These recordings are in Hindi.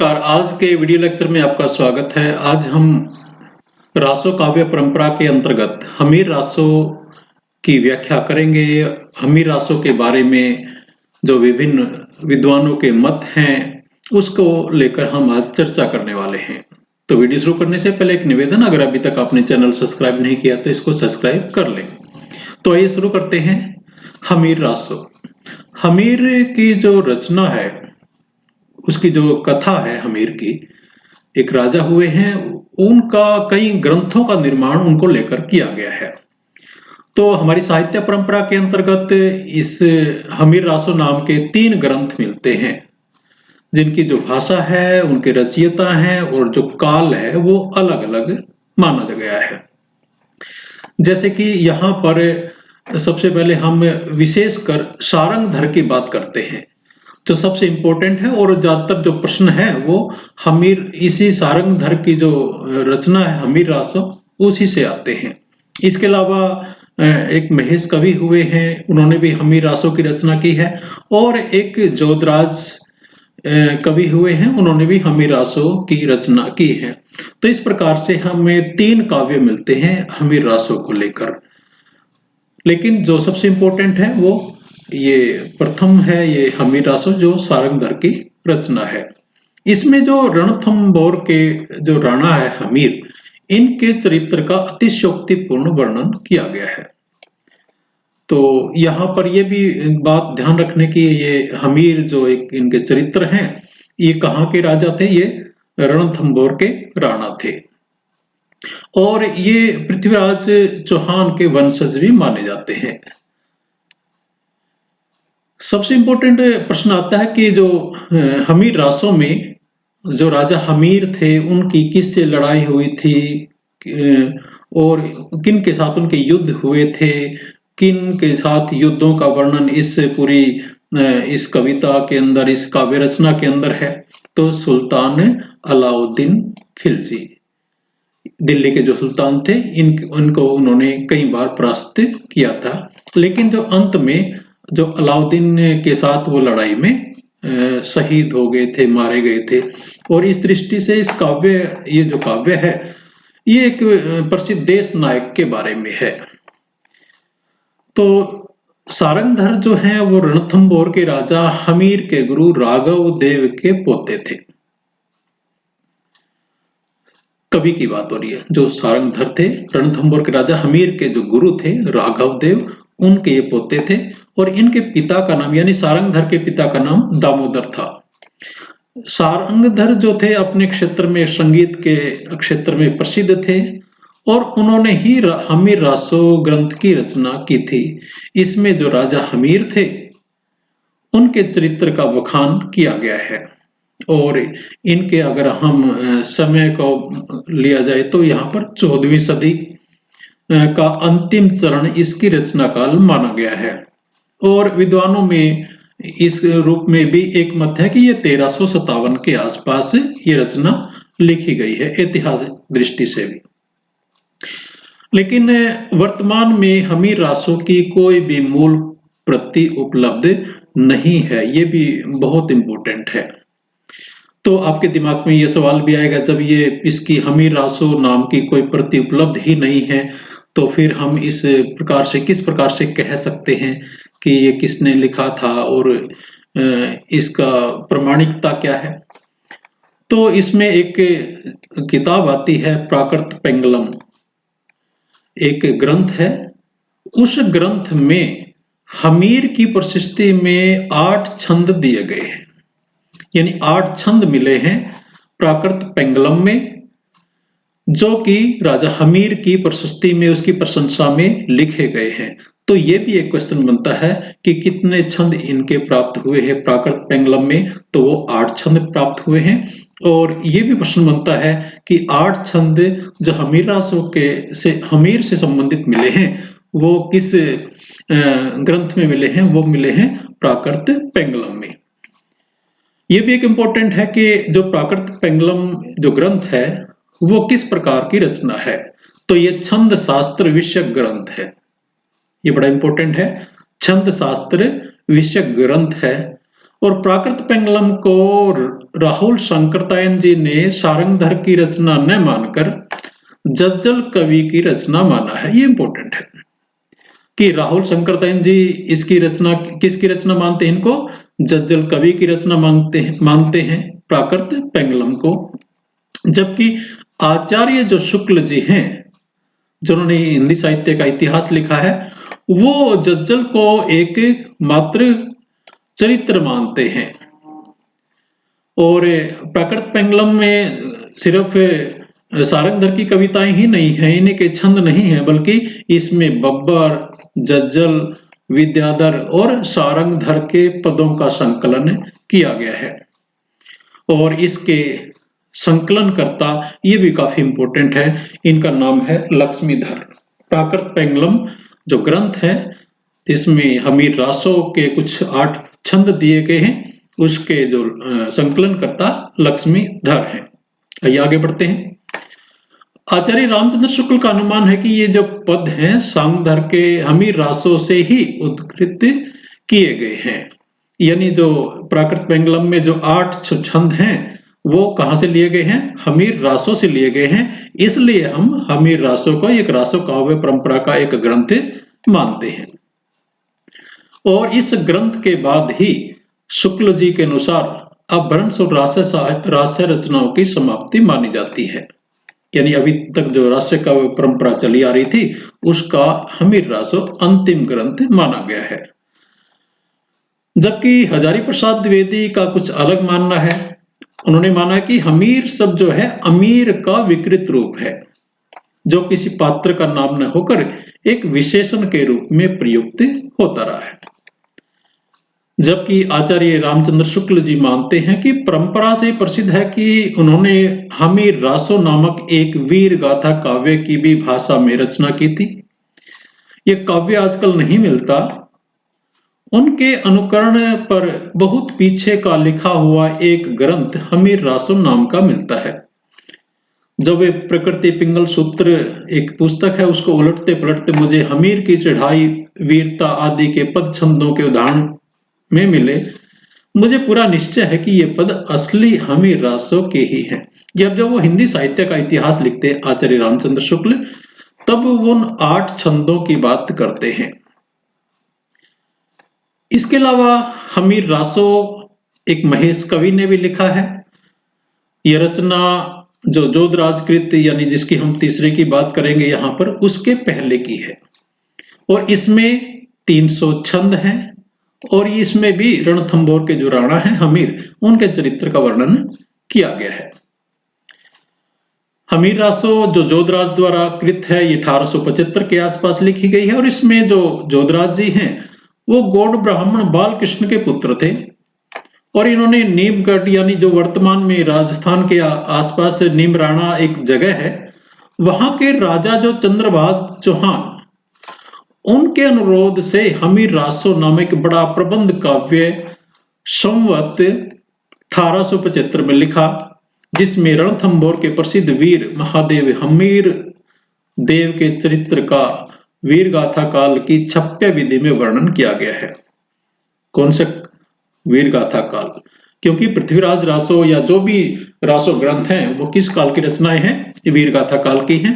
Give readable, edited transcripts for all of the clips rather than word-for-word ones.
नमस्कार। आज के वीडियो लेक्चर में आपका स्वागत है। आज हम रासो काव्य परंपरा के अंतर्गत हमीर रासो की व्याख्या करेंगे। हमीर रासो के बारे में जो विभिन्न विद्वानों के मत हैं उसको लेकर हम आज चर्चा करने वाले हैं। तो वीडियो शुरू करने से पहले एक निवेदन, अगर अभी तक आपने चैनल सब्सक्राइब नहीं किया तो इसको सब्सक्राइब कर लें। तो आइए शुरू करते हैं। हमीर रासो, हमीर की जो रचना है, उसकी जो कथा है हमीर की, एक राजा हुए हैं, उनका कई ग्रंथों का निर्माण उनको लेकर किया गया है। तो हमारी साहित्य परंपरा के अंतर्गत इस हमीर रासो नाम के 3 ग्रंथ मिलते हैं, जिनकी जो भाषा है, उनके रचयिता हैं और जो काल है वो अलग अलग माना गया है। जैसे कि यहाँ पर सबसे पहले हम विशेषकर सारंगधर की बात करते हैं, जो सबसे इम्पोर्टेंट है और ज्यादातर जो प्रश्न है वो हमीर, इसी सारंगधर की जो रचना है हमीर रासो, उसी से आते हैं। इसके अलावा एक महेश कवि हुए हैं, उन्होंने भी हमीर रासो की रचना की है, और एक जोधराज कवि हुए हैं, उन्होंने भी हमीर रासो की रचना की है। तो इस प्रकार से हमें 3 काव्य मिलते हैं हमीर रासो को लेकर। लेकिन जो सबसे इम्पोर्टेंट है वो ये प्रथम है, ये हमीर रासो जो सारंगधर की रचना है। इसमें जो रणथंभौर के जो राणा है हमीर, इनके चरित्र का अतिशयोक्तिपूर्ण वर्णन किया गया है। तो यहाँ पर ये भी बात ध्यान रखने की, ये हमीर जो एक इनके चरित्र हैं, ये कहाँ के राजा थे? ये रणथंभौर के राणा थे, और ये पृथ्वीराज चौहान के वंशज भी माने जाते हैं। सबसे इंपॉर्टेंट प्रश्न आता है कि जो हमीर रासो में जो राजा हमीर थे, उनकी किससे लड़ाई हुई थी, और किन के साथ उनके युद्ध हुए थे, किन के साथ युद्धों का वर्णन इस पूरी इस कविता के अंदर, इस काव्य रचना के अंदर है। तो सुल्तान अलाउद्दीन खिलजी, दिल्ली के जो सुल्तान थे, इनको उन्होंने कई बार परास्त किया था, लेकिन जो अंत में जो अलाउद्दीन के साथ वो लड़ाई में शहीद हो गए थे, मारे गए थे। और इस दृष्टि से इस काव्य, ये जो काव्य है, ये एक प्रसिद्ध देश नायक के बारे में है। तो सारंगधर जो हैं वो रणथंभौर के राजा हमीर के गुरु राघव देव के पोते थे। कवि की बात हो रही है। जो सारंगधर थे, रणथंभौर के राजा हमीर के जो गुरु थे राघव देव, उनके ये पोते थे। और इनके पिता का नाम, यानी सारंगधर के पिता का नाम दामोदर था। सारंगधर जो थे अपने क्षेत्र में, संगीत के क्षेत्र में प्रसिद्ध थे, और उन्होंने ही हमीर रासो ग्रंथ की रचना की थी। इसमें जो राजा हमीर थे, उनके चरित्र का बखान किया गया है। और इनके अगर हम समय को लिया जाए तो यहाँ पर 14वीं सदी का अंतिम चरण इसकी रचना काल माना गया है। और विद्वानों में इस रूप में भी एक मत है कि ये 1357 के आसपास ये रचना लिखी गई है, ऐतिहासिक दृष्टि से भी। लेकिन वर्तमान में हमीर रासो की कोई भी मूल प्रति उपलब्ध नहीं है, ये भी बहुत इंपॉर्टेंट है। तो आपके दिमाग में ये सवाल भी आएगा, जब ये इसकी हमीर रासो नाम की कोई प्रति उपलब्ध ही नहीं है, तो फिर हम इस प्रकार से, किस प्रकार से कह सकते हैं कि ये किसने लिखा था, और इसका प्रमाणिकता क्या है? तो इसमें एक किताब आती है, प्राकृत पेंगलम, एक ग्रंथ है। उस ग्रंथ में हमीर की प्रशस्ति में 8 छंद दिए गए हैं, यानी 8 छंद मिले हैं प्राकृत पेंगलम में, जो कि राजा हमीर की प्रशस्ति में, उसकी प्रशंसा में लिखे गए हैं। तो ये भी एक क्वेश्चन बनता है कि कितने छंद इनके प्राप्त हुए हैं प्राकृत पेंगलम में? तो वो 8 छंद प्राप्त हुए हैं। और ये भी प्रश्न बनता है कि 8 छंद जो हमीर रासो के हमीर से संबंधित मिले हैं, वो किस ग्रंथ में मिले हैं? वो मिले हैं प्राकृत पेंगलम में। ये भी एक इंपॉर्टेंट है कि जो प्राकृत पेंगलम जो ग्रंथ है, वो किस प्रकार की रचना है? तो ये छंद शास्त्र विषयक ग्रंथ है। ये बड़ा इंपॉर्टेंट है, छंद शास्त्र विषयक ग्रंथ है। और प्राकृत पेंगलम को राहुल शंकरतायन जी ने सारंगधर की रचना न मानकर जज्जल कवि की रचना माना है। ये इंपॉर्टेंट है कि राहुल शंकरतायन जी इसकी रचना किसकी रचना मानते हैं, इनको जज्जल कवि की रचना मानते हैं प्राकृत पेंगलम को। जबकि आचार्य जो शुक्ल जी हैं, जिन्होंने हिंदी साहित्य का इतिहास लिखा है, वो जज्जल को एक मात्र चरित्र मानते हैं। और प्राकृत पेंगलम में सिर्फ सारंगधर की कविताएं ही नहीं है, इन्हीं के छंद नहीं है, बल्कि इसमें बब्बर, जज्जल, विद्याधर और सारंगधर के पदों का संकलन किया गया है। और इसके संकलनकर्ता ये भी काफी इंपॉर्टेंट है, इनका नाम है लक्ष्मीधर। प्राकृत पेंगलम जो ग्रंथ है, इसमें हमीर रासो के कुछ 8 छंद दिए गए हैं, उसके जो संकलनकर्ता लक्ष्मीधर हैं। आइए आगे बढ़ते हैं। आचार्य रामचंद्र शुक्ल का अनुमान है कि ये जो पद हैं सांगधर के हमीर रासों से ही उद्धृत किए गए हैं। यानी जो प्राकृत पेंगलम में जो 8 छंद हैं वो कहां से लिए गए हैं, हमीर रासों से लिए गए हैं। इसलिए हम हमीर रासों को एक रासो काव्य परंपरा का एक ग्रंथ मानते हैं। और इस ग्रंथ के बाद ही शुक्ल जी के अनुसार अपभ्रंश और रास्य रचनाओं की समाप्ति मानी जाती है। यानी अभी तक जो रास्य काव्य परंपरा चली आ रही थी, उसका हमीर रासो अंतिम ग्रंथ माना गया है। जबकि हजारी प्रसाद द्विवेदी का कुछ अलग मानना है। उन्होंने माना कि हमीर शब्द जो है अमीर का विकृत रूप है, जो किसी पात्र का नाम न होकर एक विशेषण के रूप में प्रयुक्त होता रहा है। जबकि आचार्य रामचंद्र शुक्ल जी मानते हैं कि परंपरा से प्रसिद्ध है कि उन्होंने हमीर रासो नामक एक वीर गाथा काव्य की भी भाषा में रचना की थी। यह काव्य आजकल नहीं मिलता। उनके अनुकरण पर बहुत पीछे का लिखा हुआ एक ग्रंथ हमीर रासो नाम का मिलता है। जब वे प्रकृति पिंगल सूत्र एक पुस्तक है, उसको उलटते पलटते मुझे हमीर की चढ़ाई, वीरता आदि के पद छंदों के उदाहरण में मिले। मुझे पूरा निश्चय है कि ये पद असली हमीर रासो के ही हैं। जब वो हिंदी साहित्य का इतिहास लिखते हैं आचार्य रामचंद्र शुक्ल, तब वो उन 8 छंदों की बात करते हैं। इसके अलावा हमीर रासो एक महेश कवि ने भी लिखा है। यह रचना जो जोधराजकृत यानी जिसकी हम तीसरे की बात करेंगे यहाँ पर, उसके पहले की है। और इसमें 300 छंद हैं। और इसमें भी रणथंभौर के जो राणा हैं हमीर, उनके चरित्र का वर्णन किया गया है। हमीर रासो जो जोधराज द्वारा कृत है, ये 1875 के आसपास लिखी गई है। और इसमें जो जोधराज जी हैं वो गौड़ ब्राह्मण बालकृष्ण के पुत्र थे। और इन्होंने नीमगढ़ यानी जो वर्तमान में राजस्थान के आसपास नीमराणा एक जगह है, वहां के राजा जो चंद्रभाग चौहान, उनके अनुरोध से हमीर रासो नामक बड़ा प्रबंध काव्य संवत 1875 में लिखा, जिसमें रणथंभौर के प्रसिद्ध वीर महादेव हमीर देव के चरित्र का वीर गाथा काल की छप्य विधि में वर्णन किया गया है। कौन सा वीर गाथा काल? क्योंकि पृथ्वीराज रासो या जो भी रासो ग्रंथ हैं वो किस काल की रचनाएं हैं? ये वीर गाथा काल की हैं।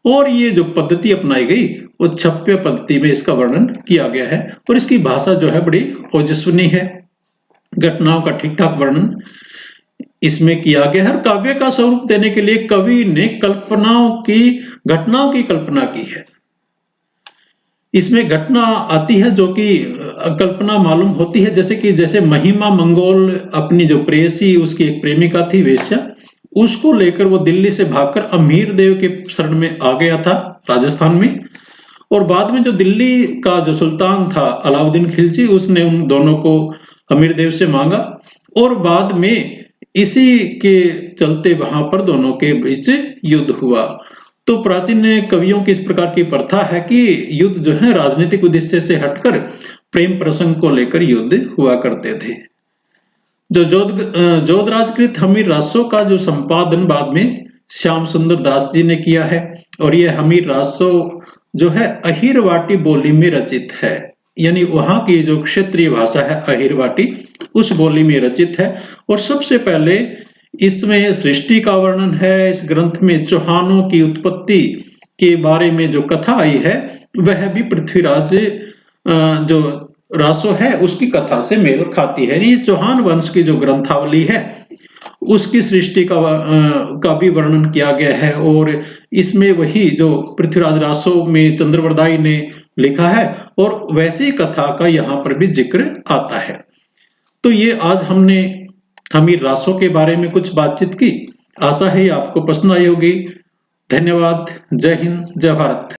और ये जो पद्धति अपनाई गई वो छप्य पद्धति में इसका वर्णन किया गया है। और इसकी भाषा जो है बड़ी ओजस्विनी है। घटनाओं का ठीक ठाक वर्णन इसमें किया गया है। काव्य का स्वरूप देने के लिए कवि ने घटनाओं की कल्पना की है। इसमें घटना आती है जो कि कल्पना मालूम होती है, जैसे महिमा मंगोल अपनी जो प्रेयसी, उसकी एक प्रेमिका थी वेश्या, उसको लेकर वो दिल्ली से भागकर अमीर देव के शरण में आ गया था राजस्थान में। और बाद में जो दिल्ली का जो सुल्तान था अलाउद्दीन खिलजी, उसने उन दोनों को अमीर देव से मांगा। और बाद में इसी के चलते वहां पर दोनों के बीच युद्ध हुआ। तो प्राचीन कवियों की इस प्रकार की प्रथा है कि युद्ध जो है राजनीतिक उद्देश्य से हटकर प्रेम प्रसंग को लेकर युद्ध हुआ करते थे। जो जोधराजकृत हमीर रासो का जो संपादन बाद में श्याम सुंदर दास जी ने किया है। और यह हमीर रासो जो है अहिरवाटी बोली में रचित है। यानी वहां की जो क्षेत्रीय भाषा है अहिरवाटी, उस बोली में रचित है। और सबसे पहले इसमें सृष्टि का वर्णन है। इस ग्रंथ में चौहानों की उत्पत्ति के बारे में जो कथा आई है वह भी पृथ्वीराज जो रासो है उसकी कथा से मेल खाती है। ये चौहान वंश की जो ग्रंथावली है उसकी सृष्टि का भी वर्णन किया गया है। और इसमें वही जो पृथ्वीराज रासो में चंद्रवरदाई ने लिखा है और वैसी कथा का यहाँ पर भी जिक्र आता है। तो ये आज हमने हमीर रासो के बारे में कुछ बातचीत की। आशा है आपको पसंद आई होगी। धन्यवाद। जय हिंद, जय भारत।